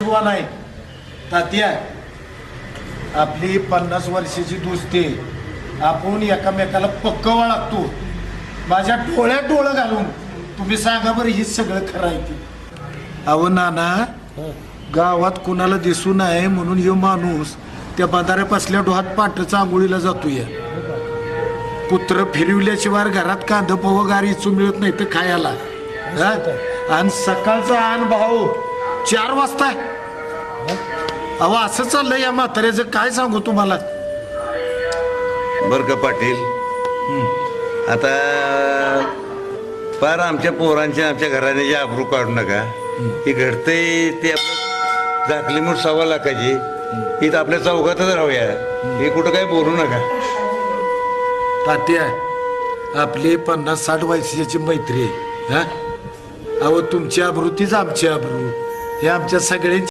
नशिबवान आहे तात्या. आपली 50 वर्षाची दोस्ती, आपण एकामेकाला पक्क लागतो. माझ्या डोळ्यात डोळं घालून तुम्ही सांगा बरं ही सगळं खरं आहे ती. अहो नाना, गावात कुणाला दिसू नये म्हणून ह्यो माणूस त्या बंधाऱ्या बसल्या डोहात पाटचा आंघोळीला जातोय. कुत्र फिरवल्याशिवाय घरात कांदा पोह गारी इचू मिळत नाही तर खायला. आणि सकाळचा आण भाऊ 4 वाजता. अहो असं चाललंय या म्हाताऱ्याचं, काय सांगू तुम्हाला. बर का पाटील, आता फार आमच्या पोरांच्या आमच्या घराण्याची आबरू काढू नका. हे घडतंय ते आपलं झाकली मूठ 1.25 लाखाची, ही तर आपल्या चौकातच राहूया. हे कुठं काय बोलू नका. तात्या, आपली 50-60 वर्षाची मैत्री आहे. अहो तुमची आबरू तीच आमची आबरू, हे आमच्या सगळ्यांची